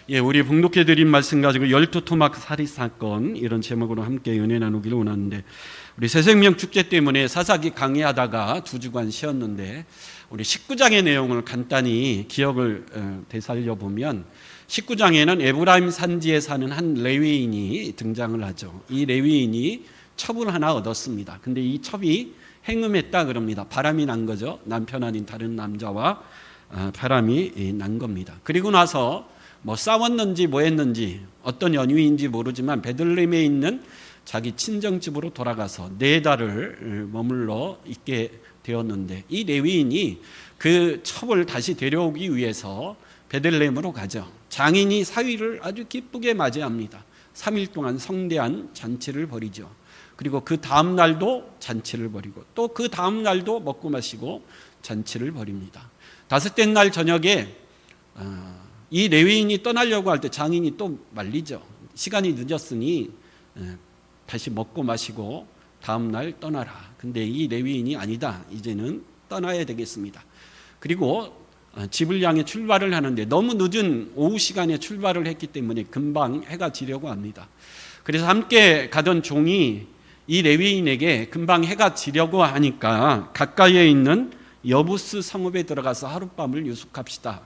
예, 우리 봉독해 드린 말씀 가지고 열두 토막 살인 사건 이런 제목으로 함께 은혜 나누기를 원하는데, 우리 새생명 축제 때문에 사사기 강의하다가 2주간 쉬었는데 우리 19장의 내용을 간단히 기억을 되살려 보면, 19장에는 에브라임 산지에 사는 한 레위인이 등장을 하죠. 이 레위인이 첩을 하나 얻었습니다. 근데 이 첩이 행음했다 그럽니다. 바람이 난 거죠. 남편 아닌 다른 남자와 바람이 난 겁니다. 그리고 나서 뭐 싸웠는지 뭐 했는지 어떤 연유인지 모르지만 베들레헴에 있는 자기 친정집으로 돌아가서 4달을 머물러 있게 되었는데, 이 레위인이 그 첩을 다시 데려오기 위해서 베들레헴으로 가죠. 장인이 사위를 아주 기쁘게 맞이합니다. 3일 동안 성대한 잔치를 벌이죠. 그리고 그 다음 날도 잔치를 벌이고 또 그 다음 날도 먹고 마시고 잔치를 벌입니다. 5째 날 저녁에 이 레위인이 떠나려고 할 때 장인이 또 말리죠. 시간이 늦었으니 다시 먹고 마시고 다음 날 떠나라. 근데 이 레위인이 아니다, 이제는 떠나야 되겠습니다. 그리고 집을 향해 출발을 하는데 너무 늦은 오후 시간에 출발을 했기 때문에 금방 해가 지려고 합니다. 그래서 함께 가던 종이 이 레위인에게 금방 해가 지려고 하니까 가까이에 있는 여부스 성읍에 들어가서 하룻밤을 유숙합시다.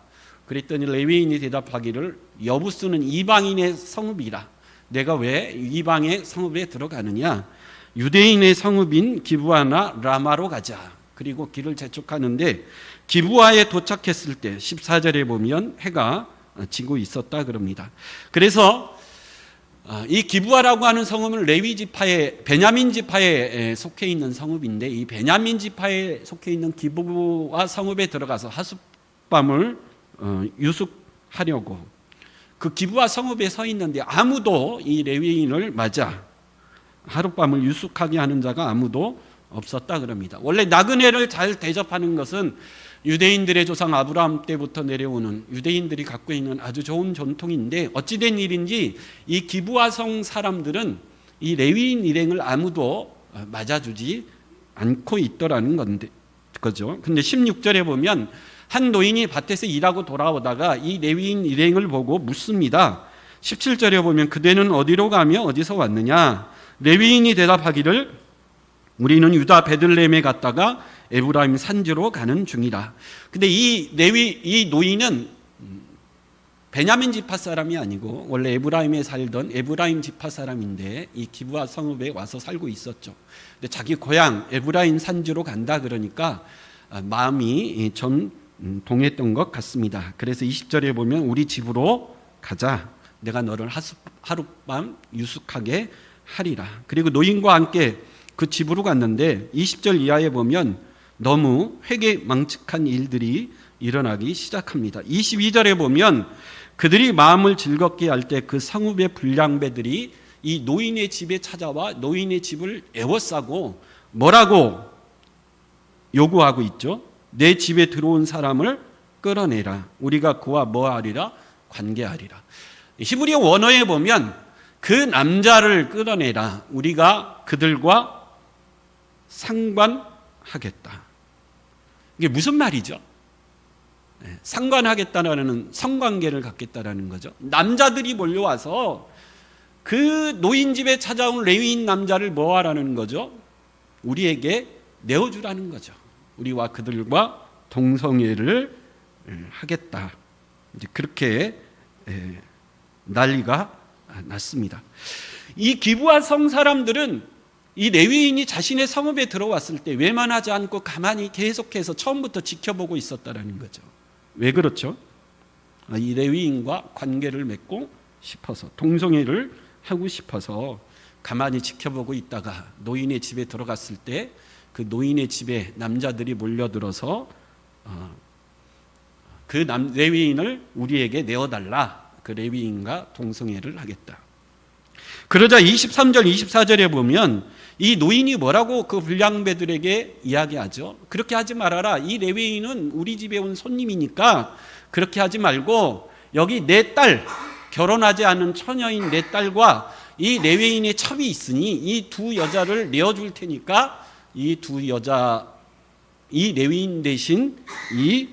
그랬더니 레위인이 대답하기를, 여부스는 이방인의 성읍이라 내가 왜 이방의 성읍에 들어가느냐, 유대인의 성읍인 기브아나 라마로 가자. 그리고 길을 재촉하는데 기브아에 도착했을 때 14절에 보면 해가 지고 있었다 그럽니다. 그래서 이 기브아라고 하는 성읍은 레위 지파의 베냐민 지파에 속해 있는 성읍인데, 이 베냐민 지파에 속해 있는 기브아 성읍에 들어가서 하룻밤을 유숙하려고 그 기브아 성읍에 서 있는데 아무도 이 레위인을 맞아 하룻밤을 유숙하게 하는 자가 아무도 없었다 그럽니다. 원래 나그네를 잘 대접하는 것은 유대인들의 조상 아브라함 때부터 내려오는 유대인들이 갖고 있는 아주 좋은 전통인데, 어찌된 일인지 이 기브아성 사람들은 이 레위인 일행을 아무도 맞아주지 않고 있더라는 거죠. 근데 16절에 보면 한 노인이 밭에서 일하고 돌아오다가 이 레위인 일행을 보고 묻습니다. 17절에 보면 그대는 어디로 가며 어디서 왔느냐, 레위인이 대답하기를 우리는 유다 베들레헴에 갔다가 에브라임 산지로 가는 중이라. 근데 이 노인은 베냐민 지파 사람이 아니고 원래 에브라임에 살던 에브라임 지파 사람인데 이 기브아 성읍에 와서 살고 있었죠. 근데 자기 고향 에브라임 산지로 간다 그러니까 마음이 좀 동했던 것 같습니다. 그래서 20절에 보면 우리 집으로 가자, 내가 너를 하룻밤 유숙하게 하리라. 그리고 노인과 함께 그 집으로 갔는데 20절 이하에 보면 너무 회개망측한 일들이 일어나기 시작합니다. 22절에 보면 그들이 마음을 즐겁게 할 때 그 성읍의 불량배들이 이 노인의 집에 찾아와 노인의 집을 에워싸고 뭐라고 요구하고 있죠? 내 집에 들어온 사람을 끌어내라. 우리가 그와 뭐하리라? 관계하리라. 히브리 원어에 보면 그 남자를 끌어내라. 우리가 그들과 상관하겠다. 이게 무슨 말이죠? 상관하겠다라는 성관계를 갖겠다라는 거죠. 남자들이 몰려와서 그 노인 집에 찾아온 레위인 남자를 뭐 하라는 거죠? 우리에게 내어주라는 거죠. 우리와 그들과 동성애를 하겠다. 이제 그렇게 난리가 났습니다. 이 기브아 성 사람들은 이 레위인이 자신의 성읍에 들어왔을 때 외면하지 않고 가만히 계속해서 처음부터 지켜보고 있었다는 거죠. 왜 그렇죠? 이 레위인과 관계를 맺고 싶어서, 동성애를 하고 싶어서 가만히 지켜보고 있다가 노인의 집에 들어갔을 때 그 노인의 집에 남자들이 몰려들어서 그 레위인을 우리에게 내어달라, 그 레위인과 동성애를 하겠다. 그러자 23절 24절에 보면 이 노인이 뭐라고 그 불량배들에게 이야기하죠? 그렇게 하지 말아라. 이 레위인은 우리 집에 온 손님이니까 그렇게 하지 말고 여기 내 딸, 결혼하지 않은 처녀인 내 딸과 이 레위인의 첩이 있으니 이 두 여자를 내어줄 테니까 이 레위인 대신 이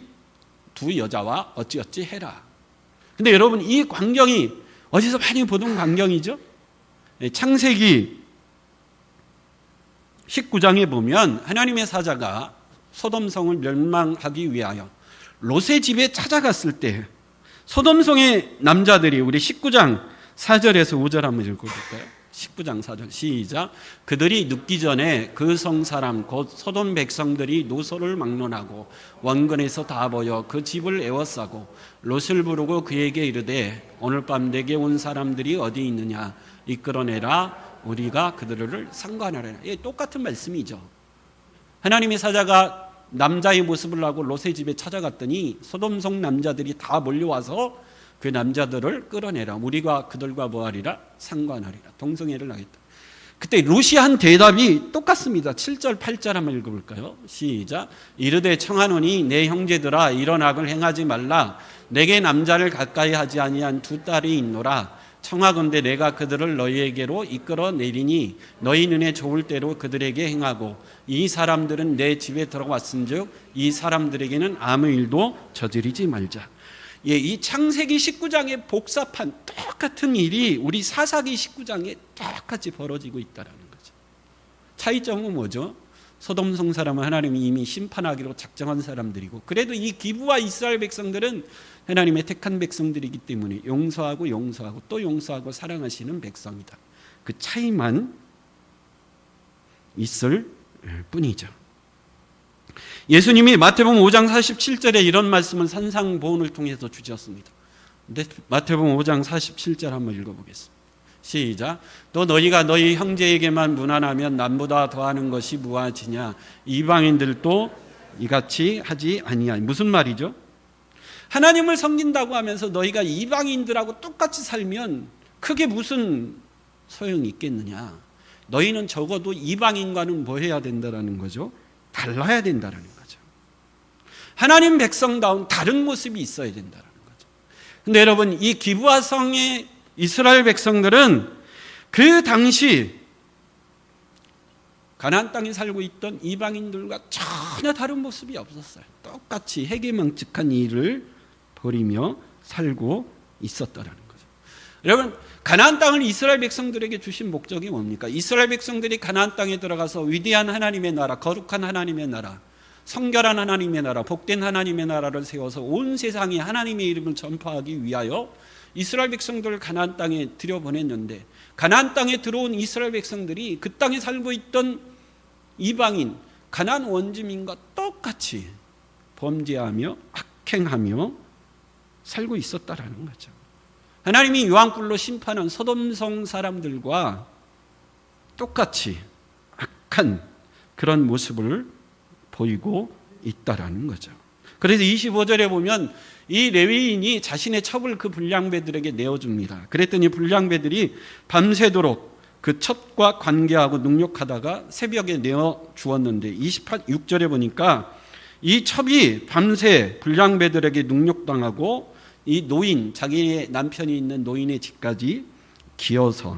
두 여자와 어찌어찌 해라. 근데 여러분, 이 광경이 어디서 많이 보던 광경이죠? 창세기 19장에 보면 하나님의 사자가 소돔성을 멸망하기 위하여 롯의 집에 찾아갔을 때 소돔성의 남자들이, 우리 19장 4절에서 5절 한번 읽어볼까요? 19장 4절 시작. 그들이 눕기 전에 그 성 사람 곧 소돔 백성들이 노소를 막론하고 원근에서 다 모여 그 집을 에워싸고 롯을 부르고 그에게 이르되 오늘 밤 내게 온 사람들이 어디 있느냐 이끌어내라 우리가 그들을 상관하려나. 예, 똑같은 말씀이죠. 하나님의 사자가 남자의 모습을 하고 롯의 집에 찾아갔더니 소돔성 남자들이 다 몰려와서 그 남자들을 끌어내라. 우리가 그들과 뭐하리라? 상관하리라. 동성애를 하겠다. 그때 롯이 한 대답이 똑같습니다. 7절 8절 한번 읽어볼까요? 시작. 이르되 청하노니 내 형제들아 이런 악을 행하지 말라. 내게 남자를 가까이 하지 아니한 두 딸이 있노라. 청하건대 내가 그들을 너희에게로 이끌어내리니 너희 눈에 좋을 대로 그들에게 행하고 이 사람들은 내 집에 들어왔은즉 이 사람들에게는 아무 일도 저지르지 말자. 예, 이 창세기 19장에 복잡한 똑같은 일이 우리 사사기 19장에 똑같이 벌어지고 있다는 거죠. 차이점은 뭐죠? 소돔성 사람은 하나님이 이미 심판하기로 작정한 사람들이고, 그래도 이 기브와 이스라엘 백성들은 하나님의 택한 백성들이기 때문에 용서하고 또 용서하고 사랑하시는 백성이다. 그 차이만 있을 뿐이죠. 예수님이 마태복음 5장 47절에 이런 말씀을 산상보훈을 통해서 주셨습니다. 마태복음 5장 47절 한번 읽어보겠습니다. 시작. 또 너희가 너희 형제에게만 무난하면 남보다 더하는 것이 무엇이냐. 이방인들도 이같이 하지 아니하니. 무슨 말이죠? 하나님을 섬긴다고 하면서 너희가 이방인들하고 똑같이 살면 그게 무슨 소용이 있겠느냐. 너희는 적어도 이방인과는 뭐 해야 된다는 거죠? 달라야 된다는 거죠. 하나님 백성다운 다른 모습이 있어야 된다는 거죠. 근데 여러분, 이 기브아 성의 이스라엘 백성들은 그 당시 가나안 땅에 살고 있던 이방인들과 전혀 다른 모습이 없었어요. 똑같이 해괴망측한 일을 벌이며 살고 있었다라는 거죠. 여러분, 가나안 땅을 이스라엘 백성들에게 주신 목적이 뭡니까? 이스라엘 백성들이 가나안 땅에 들어가서 위대한 하나님의 나라, 거룩한 하나님의 나라, 성결한 하나님의 나라, 복된 하나님의 나라를 세워서 온 세상에 하나님의 이름을 전파하기 위하여 이스라엘 백성들을 가나안 땅에 들여보냈는데, 가나안 땅에 들어온 이스라엘 백성들이 그 땅에 살고 있던 이방인, 가나안 원주민과 똑같이 범죄하며 악행하며 살고 있었다라는 거죠. 하나님이 유황불로 심판한 소돔성 사람들과 똑같이 악한 그런 모습을 보이고 있다라는 거죠. 그래서 25절에 보면 이 레위인이 자신의 첩을 그 불량배들에게 내어줍니다. 그랬더니 불량배들이 밤새도록 그 첩과 관계하고 능욕하다가 새벽에 내어주었는데 26절에 보니까 이 첩이 밤새 불량배들에게 능욕당하고 이 노인, 자기의 남편이 있는 노인의 집까지 기어서,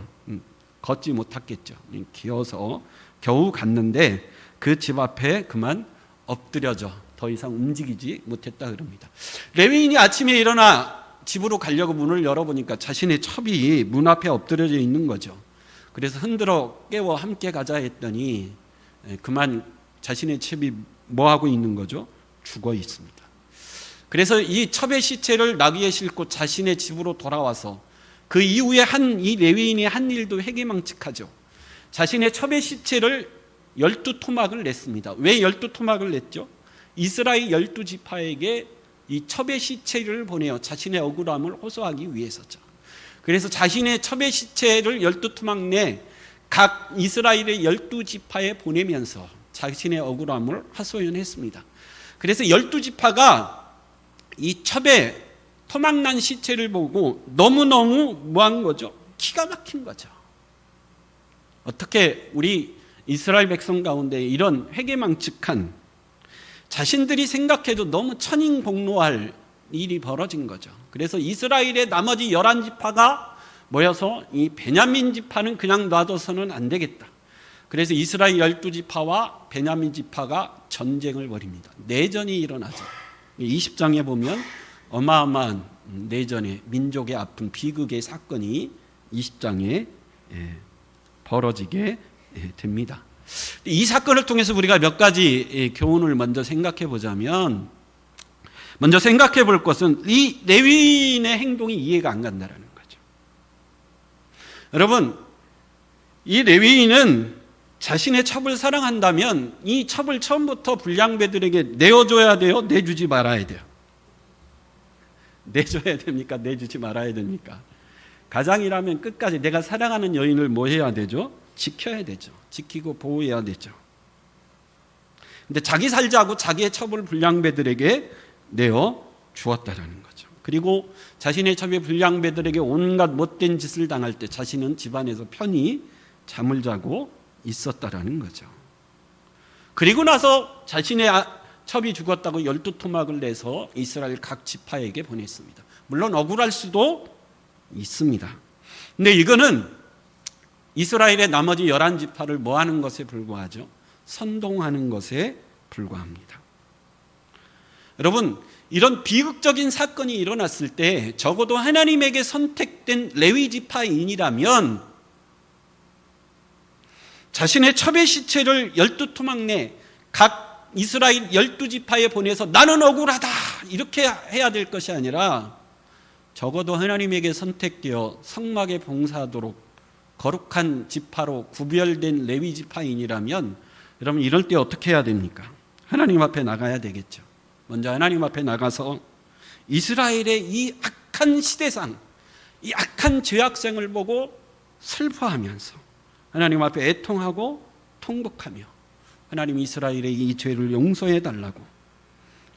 걷지 못했겠죠. 기어서 겨우 갔는데 그 집 앞에 그만 엎드려져 더 이상 움직이지 못했다 그럽니다. 레위인이 아침에 일어나 집으로 가려고 문을 열어보니까 자신의 첩이 문 앞에 엎드려져 있는 거죠. 그래서 흔들어 깨워 함께 가자 했더니 그만 자신의 첩이 뭐하고 있는 거죠? 죽어 있습니다. 그래서 이 첩의 시체를 나귀에 싣고 자신의 집으로 돌아와서 그 이후에 이 레위인이 한 일도 해괴망측하죠. 자신의 첩의 시체를 12토막을 냈습니다. 왜 12토막을 냈죠? 이스라엘 12지파에게 이 첩의 시체를 보내어 자신의 억울함을 호소하기 위해서죠. 그래서 자신의 첩의 시체를 12토막 내 각 이스라엘의 12지파에 보내면서 자신의 억울함을 하소연했습니다. 그래서 12지파가 이 첩의 토막난 시체를 보고 너무너무 뭐한 거죠? 기가 막힌 거죠. 어떻게 우리 이스라엘 백성 가운데 이런 회개망측한, 자신들이 생각해도 너무 천인공노할 일이 벌어진 거죠. 그래서 이스라엘의 나머지 11지파가 모여서 이 베냐민 지파는 그냥 놔둬서는 안 되겠다. 그래서 이스라엘 12지파와 베냐민 지파가 전쟁을 벌입니다. 내전이 일어나죠. 20장에 보면 어마어마한 내전의 민족의 아픈 비극의 사건이 20장에 벌어지게 됩니다. 이 사건을 통해서 우리가 몇 가지 교훈을 먼저 생각해 보자면, 먼저 생각해 볼 것은 이 레위인의 행동이 이해가 안 간다는 거죠. 여러분, 이 레위인은 자신의 첩을 사랑한다면 이 첩을 처음부터 불량배들에게 내어줘야 돼요? 내주지 말아야 돼요? 내줘야 됩니까? 내주지 말아야 됩니까? 가장이라면 끝까지 내가 사랑하는 여인을 뭐 해야 되죠? 지켜야 되죠. 지키고 보호해야 되죠. 근데 자기 살자고 자기의 첩을 불량배들에게 내어 주었다라는 거죠. 그리고 자신의 첩의 불량배들에게 온갖 못된 짓을 당할 때 자신은 집안에서 편히 잠을 자고 있었다라는 거죠. 그리고 나서 자신의 첩이 죽었다고 12토막을 내서 이스라엘 각 지파에게 보냈습니다. 물론 억울할 수도 있습니다. 근데 이거는 이스라엘의 나머지 11지파를 뭐 하는 것에 불과하죠? 선동하는 것에 불과합니다. 여러분, 이런 비극적인 사건이 일어났을 때 적어도 하나님에게 선택된 레위 지파인이라면 자신의 첩의 시체를 12토막 내 각 이스라엘 12지파에 보내서 나는 억울하다 이렇게 해야 될 것이 아니라 적어도 하나님에게 선택되어 성막에 봉사하도록 거룩한 지파로 구별된 레위 지파인이라면 여러분 이럴 때 어떻게 해야 됩니까? 하나님 앞에 나가야 되겠죠. 먼저 하나님 앞에 나가서 이스라엘의 이 악한 시대상, 이 악한 죄악생을 보고 슬퍼하면서 하나님 앞에 애통하고 통곡하며 하나님 이스라엘의 이 죄를 용서해 달라고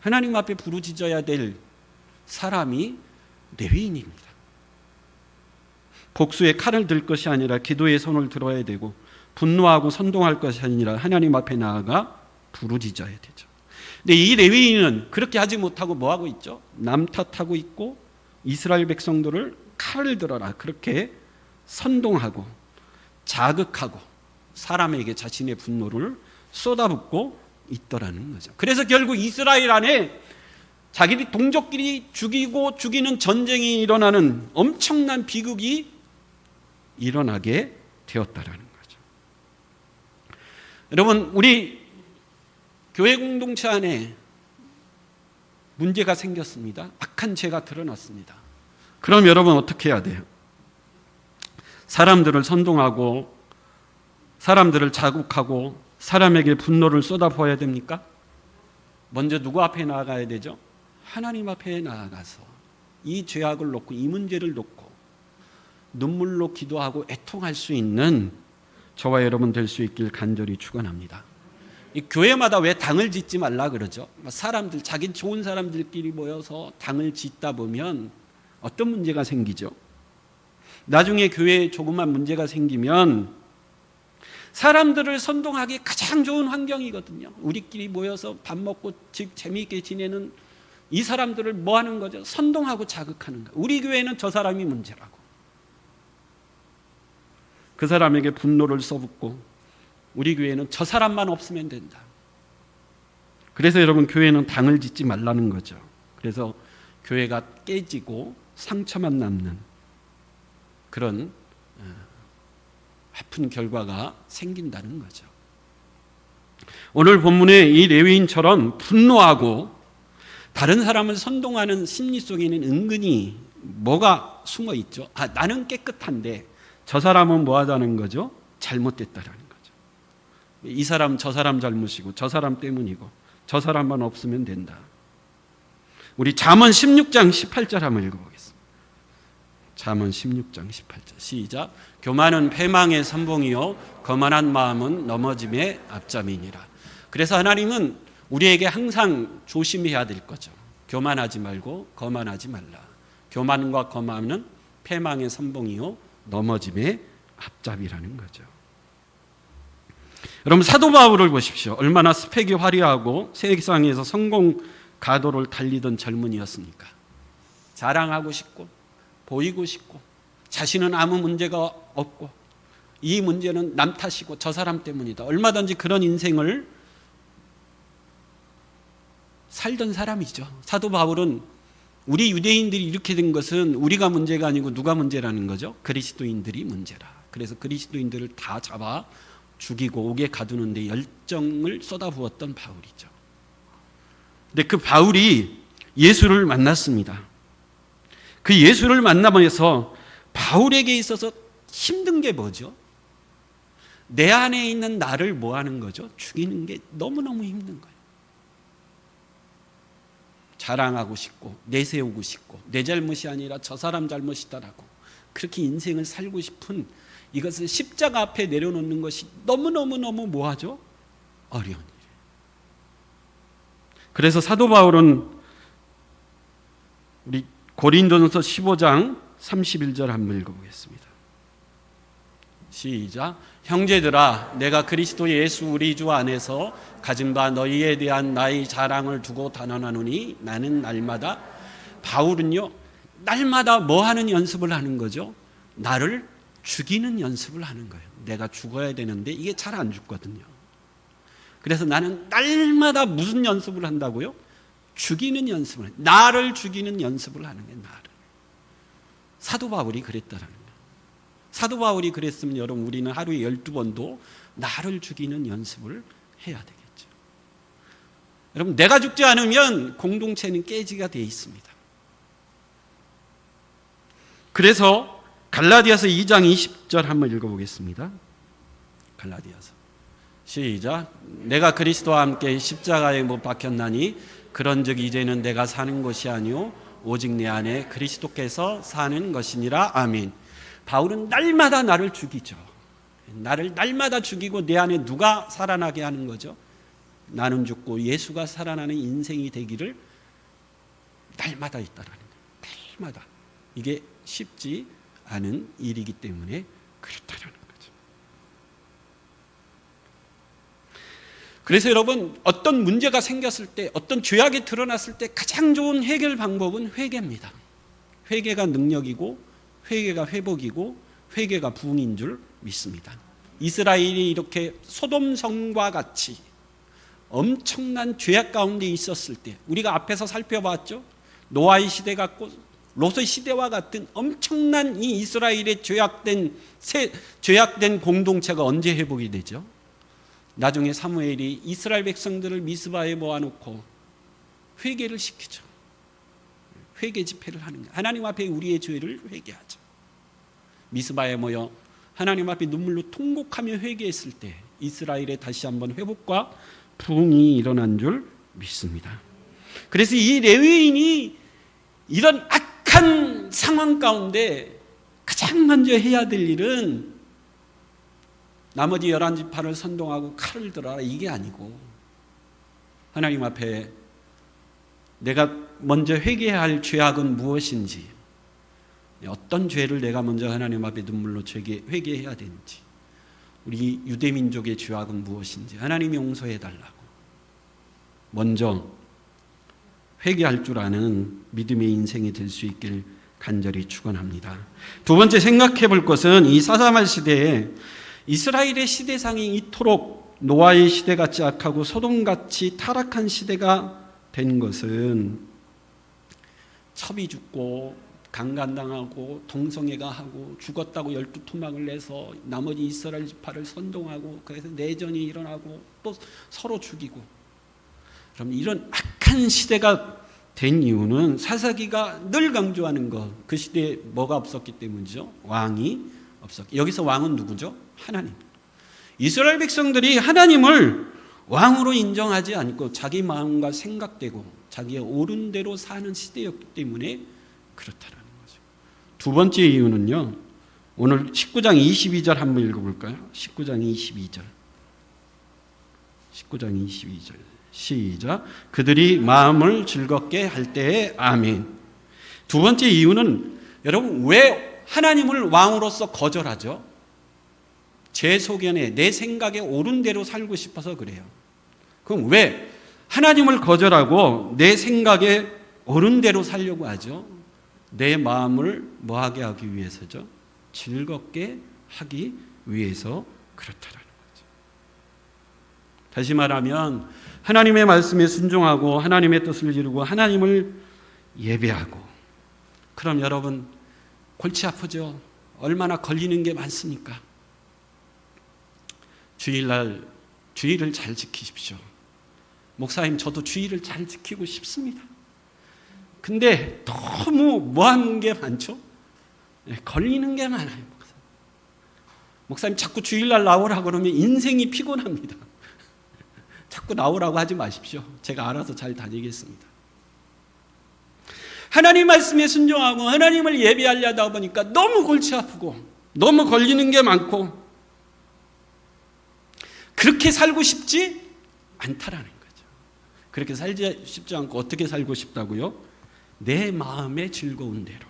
하나님 앞에 부르짖어야 될 사람이 레위인입니다. 복수의 칼을 들 것이 아니라 기도의 손을 들어야 되고 분노하고 선동할 것이 아니라 하나님 앞에 나아가 부르짖어야 되죠. 근데 이 레위인은 그렇게 하지 못하고 뭐 하고 있죠? 남 탓하고 있고 이스라엘 백성들을 칼을 들어라 그렇게 선동하고 자극하고 사람에게 자신의 분노를 쏟아붓고 있더라는 거죠. 그래서 결국 이스라엘 안에 자기들 동족끼리 죽이고 죽이는 전쟁이 일어나는 엄청난 비극이 일어나게 되었다라는 거죠. 여러분, 우리 교회 공동체 안에 문제가 생겼습니다. 악한 죄가 드러났습니다. 그럼 여러분 어떻게 해야 돼요? 사람들을 선동하고 사람들을 자극하고 사람에게 분노를 쏟아부어야 됩니까? 먼저 누구 앞에 나아가야 되죠? 하나님 앞에 나아가서 이 죄악을 놓고 이 문제를 놓고 눈물로 기도하고 애통할 수 있는 저와 여러분 될 수 있길 간절히 축원합니다. 이 교회마다 왜 당을 짓지 말라 그러죠? 사람들 자기 좋은 사람들끼리 모여서 당을 짓다 보면 어떤 문제가 생기죠? 나중에 교회에 조그만 문제가 생기면 사람들을 선동하기 가장 좋은 환경이거든요. 우리끼리 모여서 밥 먹고 재미있게 지내는 이 사람들을 뭐 하는 거죠? 선동하고 자극하는 거. 우리 교회는 저 사람이 문제라고. 그 사람에게 분노를 쏟고 우리 교회는 저 사람만 없으면 된다. 그래서 여러분 교회는 당을 짓지 말라는 거죠. 그래서 교회가 깨지고 상처만 남는 그런 아픈 결과가 생긴다는 거죠. 오늘 본문의 이 레위인처럼 분노하고 다른 사람을 선동하는 심리 속에는 은근히 뭐가 숨어 있죠? 나는 깨끗한데 저 사람은 뭐 하자는 거죠? 잘못됐다라는 거죠. 이 사람 저 사람 잘못이고 저 사람 때문이고 저 사람만 없으면 된다. 우리 잠언 16장 18절 한번 읽어보겠습니다. 잠언 16장 18절 시작. 교만은 패망의 선봉이요 거만한 마음은 넘어짐의 앞잠이니라. 그래서 하나님은 우리에게 항상 조심해야 될 거죠. 교만하지 말고 거만하지 말라. 교만과 거만은 패망의 선봉이요 넘어짐의 앞잡이라는 거죠. 여러분 사도 바울을 보십시오. 얼마나 스펙이 화려하고 세상에서 성공 가도를 달리던 젊은이였습니까? 자랑하고 싶고 보이고 싶고 자신은 아무 문제가 없고 이 문제는 남 탓이고 저 사람 때문이다. 얼마든지 그런 인생을 살던 사람이죠. 사도 바울은 우리 유대인들이 이렇게 된 것은 우리가 문제가 아니고 누가 문제라는 거죠? 그리스도인들이 문제라. 그래서 그리스도인들을 다 잡아 죽이고 옥에 가두는 데 열정을 쏟아부었던 바울이죠. 근데 그 바울이 예수를 만났습니다. 그 예수를 만나면서 바울에게 있어서 힘든 게 뭐죠? 내 안에 있는 나를 뭐 하는 거죠? 죽이는 게 너무너무 힘든 거예요. 자랑하고 싶고 내세우고 싶고 내 잘못이 아니라 저 사람 잘못이다라고 그렇게 인생을 살고 싶은 이것을 십자가 앞에 내려놓는 것이 너무너무너무 뭐하죠? 어려운 일이에요. 그래서 사도 바울은 우리 고린도전서 15장 31절 한번 읽어보겠습니다. 시작. 형제들아, 내가 그리스도 예수 우리 주 안에서 가진 바 너희에 대한 나의 자랑을 두고 단언하노니 나는 날마다, 바울은요 날마다 뭐 하는 연습을 하는 거죠? 나를 죽이는 연습을 하는 거예요. 내가 죽어야 되는데 이게 잘 안 죽거든요. 그래서 나는 날마다 무슨 연습을 한다고요? 죽이는 연습을 해요. 나를 죽이는 연습을 하는 거예요. 나를. 사도 바울이 그랬다라는 거예요. 사도 바울이 그랬으면 여러분 우리는 하루에 12번도 나를 죽이는 연습을 해야 되겠죠. 여러분 내가 죽지 않으면 공동체는 깨지가 되어 있습니다. 그래서 갈라디아서 2장 20절 한번 읽어보겠습니다. 갈라디아서 시작. 내가 그리스도와 함께 십자가에 못 박혔나니 그런즉 이제는 내가 사는 것이 아니요 오직 내 안에 그리스도께서 사는 것이니라. 아멘. 바울은 날마다 나를 죽이죠. 나를 날마다 죽이고 내 안에 누가 살아나게 하는 거죠? 나는 죽고 예수가 살아나는 인생이 되기를 날마다 있다라는 거예요. 날마다. 이게 쉽지 않은 일이기 때문에 그렇다라는 거죠. 그래서 여러분 어떤 문제가 생겼을 때, 어떤 죄악이 드러났을 때 가장 좋은 해결 방법은 회개입니다. 회개가 능력이고 회개가 회복이고 회개가 부흥인 줄 믿습니다. 이스라엘이 이렇게 소돔성과 같이 엄청난 죄악 가운데 있었을 때, 우리가 앞에서 살펴봤죠. 노아의 시대 같고 롯의 시대와 같은 엄청난 이 이스라엘의 죄악된 공동체가 언제 회복이 되죠? 나중에 사무엘이 이스라엘 백성들을 미스바에 모아놓고 회개를 시키죠. 회개 집회를 하는 거예요. 하나님 앞에 우리의 죄를 회개하죠. 미스바에 모여 하나님 앞에 눈물로 통곡하며 회개했을 때 이스라엘의 다시 한번 회복과 부흥이 일어난 줄 믿습니다. 그래서 이 레위인이 이런 악한 상황 가운데 가장 먼저 해야 될 일은 나머지 11지파를 선동하고 칼을 들어라 이게 아니고, 하나님 앞에 내가 먼저 회개해야 할 죄악은 무엇인지, 어떤 죄를 내가 먼저 하나님 앞에 눈물로 회개해야 되는지, 우리 유대민족의 죄악은 무엇인지 하나님이 용서해 달라고 먼저 회개할 줄 아는 믿음의 인생이 될 수 있길 간절히 축원합니다. 두 번째 생각해 볼 것은 이 사사말 시대에 이스라엘의 시대상이 이토록 노아의 시대같이 악하고 소돔같이 타락한 시대가 된 것은 첩이 죽고 강간당하고 동성애가 하고 죽었다고 12토막을 내서 나머지 이스라엘 지파를 선동하고 그래서 내전이 일어나고 또 서로 죽이고, 그럼 이런 악한 시대가 된 이유는 사사기가 늘 강조하는 것, 그 시대에 뭐가 없었기 때문이죠? 왕이 없었기. 여기서 왕은 누구죠? 하나님. 이스라엘 백성들이 하나님을 왕으로 인정하지 않고 자기 마음과 생각대로 자기의 옳은 대로 사는 시대였기 때문에 그렇다라는 거죠. 두 번째 이유는요, 오늘 19장 22절 한번 읽어볼까요? 19장 22절 시작. 그들이 마음을 즐겁게 할 때에 아멘. 두 번째 이유는 여러분 왜 하나님을 왕으로서 거절하죠? 제 소견에 내 생각에 옳은 대로 살고 싶어서 그래요. 그럼 왜 하나님을 거절하고 내 생각에 옳은 대로 살려고 하죠? 내 마음을 뭐하게 하기 위해서죠? 즐겁게 하기 위해서 그렇다라는 거죠. 다시 말하면 하나님의 말씀에 순종하고 하나님의 뜻을 이루고 하나님을 예배하고. 그럼 여러분 골치 아프죠? 얼마나 걸리는 게 많습니까? 주일날 주일을 잘 지키십시오. 목사님, 저도 주일을 잘 지키고 싶습니다. 근데 너무 뭐하는 게 많죠? 걸리는 게 많아요. 목사님 자꾸 주일날 나오라고 그러면 인생이 피곤합니다. 자꾸 나오라고 하지 마십시오. 제가 알아서 잘 다니겠습니다. 하나님 말씀에 순종하고 하나님을 예배하려다 보니까 너무 골치 아프고 너무 걸리는 게 많고 그렇게 살고 싶지 않다라는 거죠. 그렇게 살지 싶지 않고 어떻게 살고 싶다고요? 내 마음의 즐거운 대로,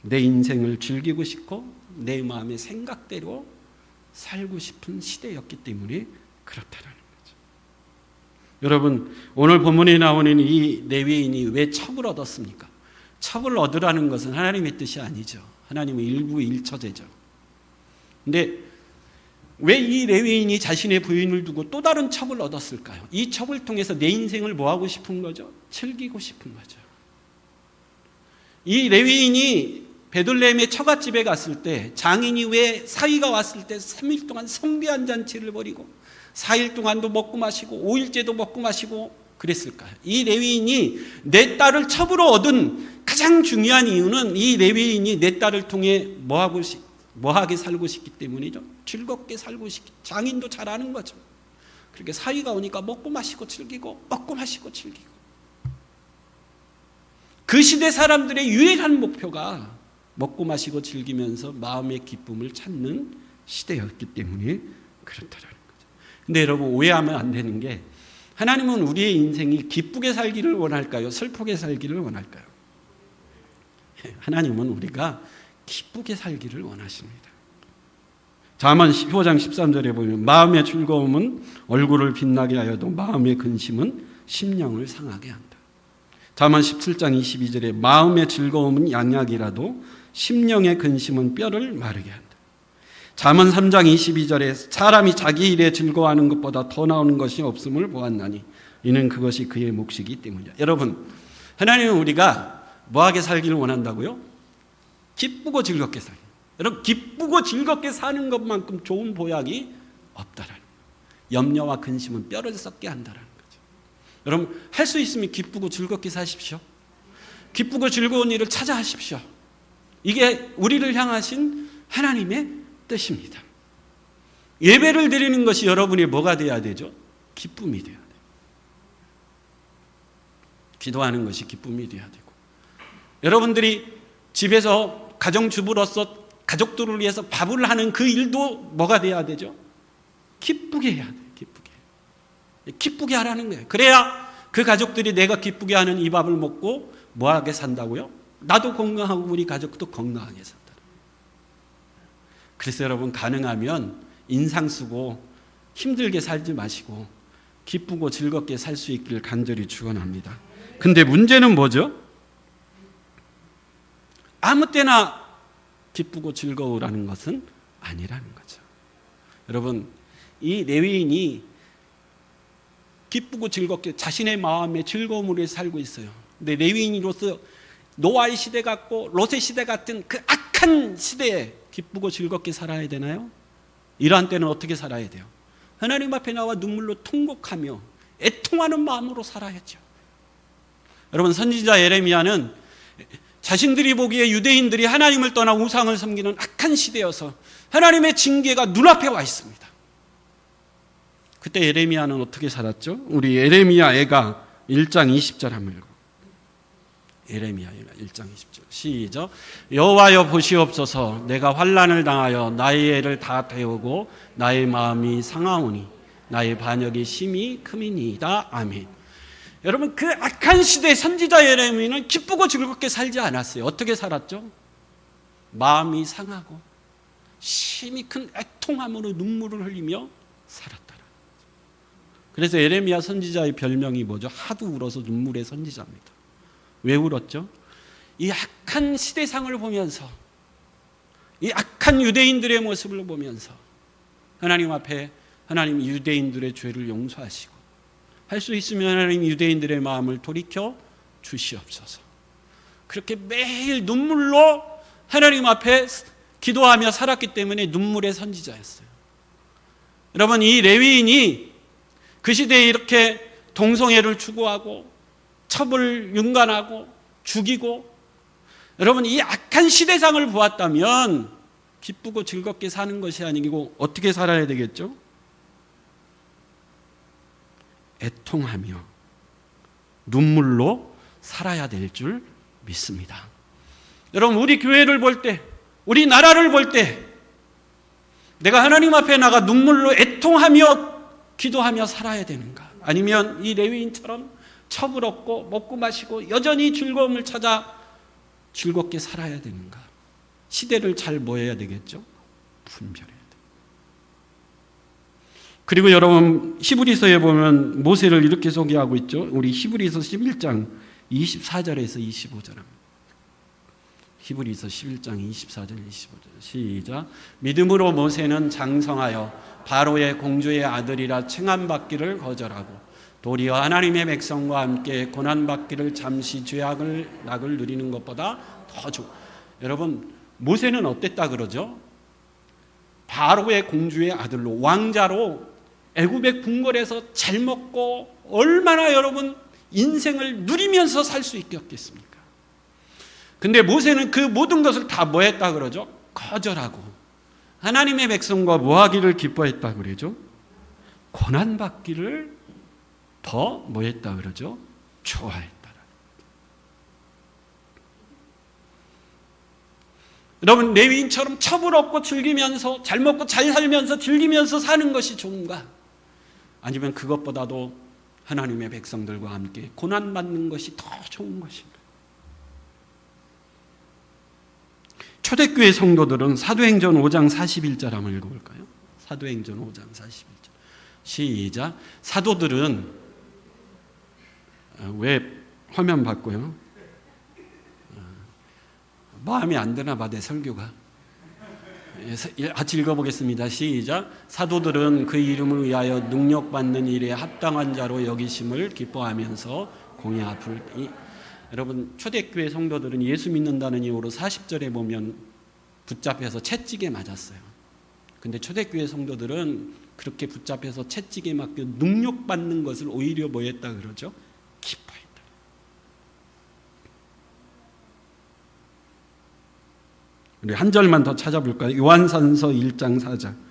내 인생을 즐기고 싶고 내 마음의 생각대로 살고 싶은 시대였기 때문에 그렇다라는 거죠. 여러분, 오늘 본문에 나오는 이 레위인이 왜 첩을 얻었습니까? 첩을 얻으라는 것은 하나님의 뜻이 아니죠. 하나님의 일부 일처제죠. 근데 왜 이 레위인이 자신의 부인을 두고 또 다른 첩을 얻었을까요? 이 첩을 통해서 내 인생을 뭐 하고 싶은 거죠? 즐기고 싶은 거죠. 이 레위인이 베들레헴의 처갓집에 갔을 때 장인이 왜 사위가 왔을 때 3일 동안 성대한 잔치를 벌이고 4일 동안도 먹고 마시고 5일째도 먹고 마시고 그랬을까요? 이 레위인이 내 딸을 첩으로 얻은 가장 중요한 이유는 이 레위인이 내 딸을 통해 뭐하게 살고 싶기 때문이죠. 즐겁게 살고 싶기. 장인도 잘 아는 거죠. 그렇게 사위가 오니까 먹고 마시고 즐기고 먹고 마시고 즐기고. 그 시대 사람들의 유일한 목표가 먹고 마시고 즐기면서 마음의 기쁨을 찾는 시대였기 때문에 그렇다라는 거죠. 근데 여러분 오해하면 안 되는 게 하나님은 우리의 인생이 기쁘게 살기를 원할까요? 슬프게 살기를 원할까요? 하나님은 우리가 기쁘게 살기를 원하십니다. 잠언 15장 13절에 보면 마음의 즐거움은 얼굴을 빛나게 하여도 마음의 근심은 심령을 상하게 한다. 잠언 17장 22절에 마음의 즐거움은 양약이라도 심령의 근심은 뼈를 마르게 한다. 잠언 3장 22절에 사람이 자기 일에 즐거워하는 것보다 더 나오는 것이 없음을 보았나니 이는 그것이 그의 몫이기 때문이다. 여러분, 하나님은 우리가 뭐하게 살기를 원한다고요? 기쁘고 즐겁게 살기. 여러분, 기쁘고 즐겁게 사는 것만큼 좋은 보약이 없다라는 거예요. 염려와 근심은 뼈를 썩게 한다라는 거죠. 여러분, 할 수 있으면 기쁘고 즐겁게 사십시오. 기쁘고 즐거운 일을 찾아 하십시오. 이게 우리를 향하신 하나님의 뜻입니다. 예배를 드리는 것이 여러분이 뭐가 돼야 되죠? 기쁨이 돼야 돼요. 기도하는 것이 기쁨이 돼야 되고, 여러분들이 집에서 가정주부로서 가족들을 위해서 밥을 하는 그 일도 뭐가 돼야 되죠? 기쁘게 해야 돼요. 기쁘게 하라는 거예요. 그래야 그 가족들이 내가 기쁘게 하는 이 밥을 먹고 뭐하게 산다고요? 나도 건강하고 우리 가족도 건강하게 산다. 그래서 여러분, 가능하면 인상 쓰고 힘들게 살지 마시고 기쁘고 즐겁게 살 수 있기를 간절히 축원합니다. 근데 문제는 뭐죠? 아무 때나 기쁘고 즐거우라는 것은 아니라는 거죠. 여러분, 이 레위인이 기쁘고 즐겁게 자신의 마음의 즐거움으로 살고 있어요. 근데 레위인으로서 노아의 시대 같고 롯의 시대 같은 그 악한 시대에 기쁘고 즐겁게 살아야 되나요? 이러한 때는 어떻게 살아야 돼요? 하나님 앞에 나와 눈물로 통곡하며 애통하는 마음으로 살아야죠. 여러분, 선지자 예레미야는 자신들이 보기에 유대인들이 하나님을 떠나 우상을 섬기는 악한 시대여서 하나님의 징계가 눈앞에 와 있습니다. 그때 예레미야는 어떻게 살았죠? 우리 예레미야 애가 1장 20절 한번 읽어. 예레미야 1장 20절 시작. 여호와여 보시옵소서, 내가 환난을 당하여 나의 애를 다 태우고 나의 마음이 상하오니 나의 반역이 심히 크미니이다. 아멘. 여러분, 그 악한 시대의 선지자 예레미야는 기쁘고 즐겁게 살지 않았어요. 어떻게 살았죠? 마음이 상하고 심히 큰 애통함으로 눈물을 흘리며 살았다. 그래서 예레미야 선지자의 별명이 뭐죠? 하도 울어서 눈물의 선지자입니다. 왜 울었죠? 이 악한 시대상을 보면서, 이 악한 유대인들의 모습을 보면서 하나님 앞에 하나님 유대인들의 죄를 용서하시고, 할 수 있으면 하나님 유대인들의 마음을 돌이켜 주시옵소서. 그렇게 매일 눈물로 하나님 앞에 기도하며 살았기 때문에 눈물의 선지자였어요. 여러분, 이 레위인이 그 시대에 이렇게 동성애를 추구하고 첩을 윤관하고 죽이고, 여러분, 이 악한 시대상을 보았다면 기쁘고 즐겁게 사는 것이 아니고 어떻게 살아야 되겠죠? 애통하며 눈물로 살아야 될 줄 믿습니다. 여러분, 우리 교회를 볼 때, 우리 나라를 볼 때 내가 하나님 앞에 나가 눈물로 애통하며 기도하며 살아야 되는가? 아니면 이 레위인처럼 첩을 얻고 먹고 마시고 여전히 즐거움을 찾아 즐겁게 살아야 되는가? 시대를 잘 보여야 되겠죠? 분별해야 돼요. 그리고 여러분, 히브리서에 보면 모세를 이렇게 소개하고 있죠. 우리 히브리서 11장 24절에서 25절입니다. 히브리서 11장 24절 25절 시작. 믿음으로 모세는 장성하여 바로의 공주의 아들이라 칭함받기를 거절하고 도리어 하나님의 백성과 함께 고난받기를 잠시 죄악을 낙을 누리는 것보다 더 좋아. 여러분, 모세는 어땠다 그러죠? 바로의 공주의 아들로, 왕자로 애굽의 궁궐에서 잘 먹고 얼마나 여러분 인생을 누리면서 살 수 있겠습니까? 근데 모세는 그 모든 것을 다 뭐 했다 그러죠? 거절하고 하나님의 백성과 뭐 하기를 기뻐했다 그러죠? 고난받기를 더 뭐 했다 그러죠? 좋아했다. 여러분, 레위인처럼 첩을 얻고 즐기면서 잘 먹고 잘 살면서 즐기면서 사는 것이 좋은가? 아니면 그것보다도 하나님의 백성들과 함께 고난받는 것이 더 좋은 것인가? 초대교회 성도들은 사도행전 5장 41절 한번 읽어볼까요? 사도행전 5장 41절 시작. 사도들은 왜 화면 바꿔요? 마음에 안 드나 봐, 내 설교가. 같이 읽어보겠습니다. 시작. 사도들은 그 이름을 위하여 능력받는 일에 합당한 자로 여기심을 기뻐하면서 공의 앞을. 여러분, 초대교회 성도들은 예수 믿는다는 이유로 40절에 보면 붙잡혀서 채찍에 맞았어요. 근데 초대교회 성도들은 그렇게 붙잡혀서 채찍에 맞겨 능력받는 것을 오히려 뭐 했다 그러죠? 기뻐했다. 우리 한 절만 더 찾아볼까요? 요한산서 1장 4절.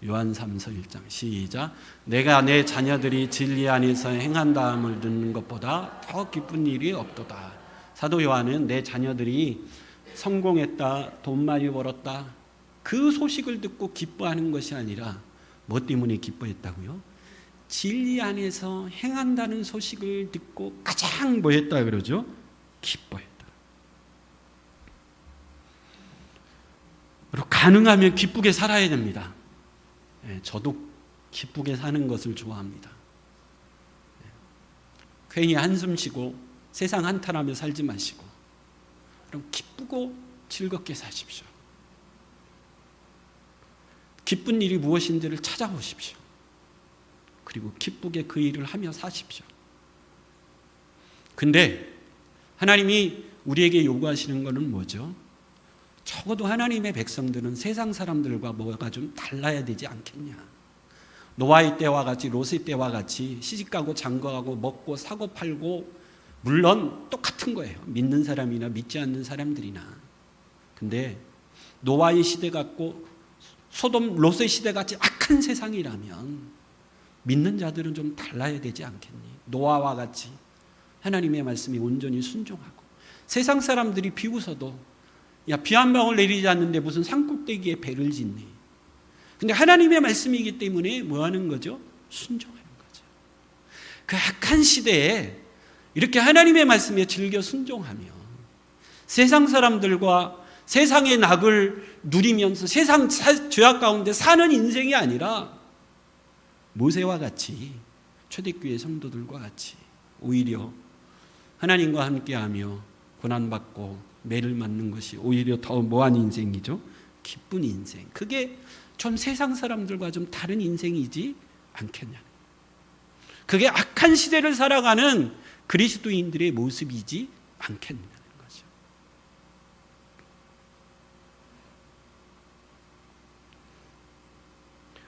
요한삼서 1장 시작. 내가 내 자녀들이 진리 안에서 행한다함을 듣는 것보다 더 기쁜 일이 없도다. 사도 요한은 내 자녀들이 성공했다, 돈 많이 벌었다, 그 소식을 듣고 기뻐하는 것이 아니라 뭐 때문에 기뻐했다고요? 진리 안에서 행한다는 소식을 듣고 가장 뭐 했다 그러죠? 기뻐했다. 그리고 가능하면 기쁘게 살아야 됩니다. 저도 기쁘게 사는 것을 좋아합니다. 괜히 한숨 쉬고 세상 한탄하며 살지 마시고 그럼 기쁘고 즐겁게 사십시오. 기쁜 일이 무엇인지를 찾아보십시오. 그리고 기쁘게 그 일을 하며 사십시오. 근데 하나님이 우리에게 요구하시는 것은 뭐죠? 적어도 하나님의 백성들은 세상 사람들과 뭐가 좀 달라야 되지 않겠냐. 노아의 때와 같이, 롯의 때와 같이 시집가고 장가가고 먹고 사고 팔고, 물론 똑같은 거예요. 믿는 사람이나 믿지 않는 사람들이나. 근데 노아의 시대 같고 소돔 롯의 시대 같이 악한 세상이라면 믿는 자들은 좀 달라야 되지 않겠니? 노아와 같이 하나님의 말씀에 온전히 순종하고, 세상 사람들이 비웃어도 야, 비 한 방울 내리지 않는데 무슨 산꼭대기에 배를 짓니? 근데 하나님의 말씀이기 때문에 뭐 하는 거죠? 순종하는 거죠. 그 악한 시대에 이렇게 하나님의 말씀에 즐겨 순종하며 세상 사람들과 세상의 낙을 누리면서 세상 죄악 가운데 사는 인생이 아니라 모세와 같이, 초대교회 성도들과 같이 오히려 하나님과 함께하며 고난받고 매를 맞는 것이 오히려 더 뭐한 인생이죠? 기쁜 인생. 그게 좀 세상 사람들과 좀 다른 인생이지 않겠냐. 그게 악한 시대를 살아가는 그리스도인들의 모습이지 않겠느냐는 거죠.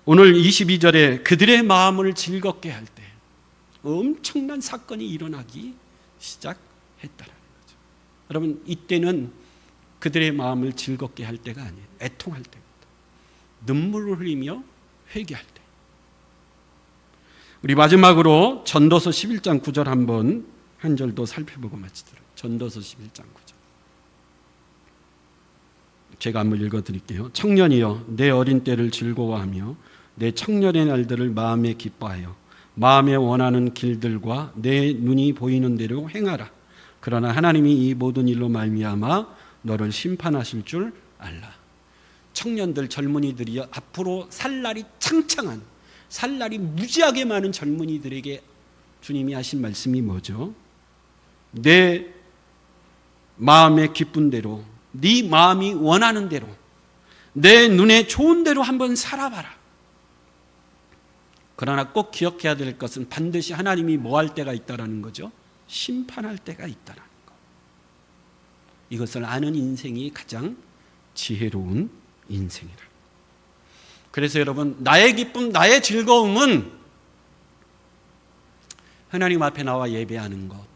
오늘 22절에 그들의 마음을 즐겁게 할 때 엄청난 사건이 일어나기 시작했다라는 거죠. 여러분, 이때는 그들의 마음을 즐겁게 할 때가 아니에요. 애통할 때입니다. 눈물을 흘리며 회개할 때. 우리 마지막으로 전도서 11장 9절 한번 한 절 더 살펴보고 마치도록. 전도서 11장 9절. 제가 한번 읽어드릴게요. 청년이여 내 어린 때를 즐거워하며 내 청년의 날들을 마음에 기뻐하여 마음에 원하는 길들과 내 눈이 보이는 대로 행하라. 그러나 하나님이 이 모든 일로 말미암아 너를 심판하실 줄 알라. 청년들, 젊은이들이 앞으로 살 날이 창창한, 살 날이 무지하게 많은 젊은이들에게 주님이 하신 말씀이 뭐죠? 내 마음에 기쁜 대로, 네 마음이 원하는 대로, 내 눈에 좋은 대로 한번 살아봐라. 그러나 꼭 기억해야 될 것은 반드시 하나님이 뭐 할 때가 있다라는 거죠? 심판할 때가 있다라는 거. 이것을 아는 인생이 가장 지혜로운 인생이라. 그래서 여러분, 나의 기쁨, 나의 즐거움은 하나님 앞에 나와 예배하는 것,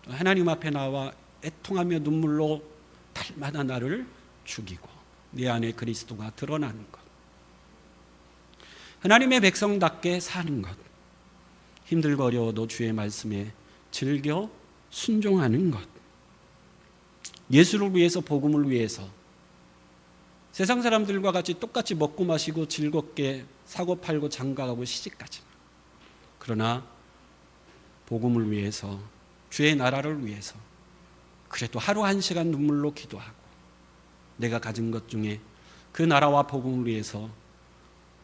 하나님 앞에 나와 애통하며 눈물로 달마다 나를 죽이고 내 안에 그리스도가 드러나는 것, 하나님의 백성답게 사는 것, 힘들고 어려워도 주의 말씀에 즐겨 순종하는 것, 예수를 위해서, 복음을 위해서 세상 사람들과 같이 똑같이 먹고 마시고 즐겁게 사고 팔고 장가가고 시집가지, 그러나 복음을 위해서, 주의 나라를 위해서 그래도 하루 한 시간 눈물로 기도하고 내가 가진 것 중에 그 나라와 복음을 위해서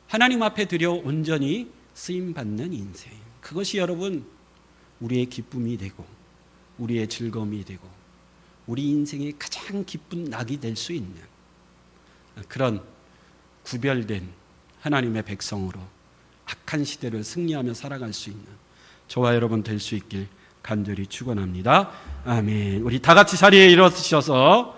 하나님 앞에 드려 온전히 쓰임받는 인생, 그것이 여러분 우리의 기쁨이 되고 우리의 즐거움이 되고 우리 인생의 가장 기쁜 낙이 될 수 있는 그런 구별된 하나님의 백성으로 악한 시대를 승리하며 살아갈 수 있는 저와 여러분 될 수 있길 간절히 축원합니다. 아멘. 우리 다 같이 자리에 일어서셔서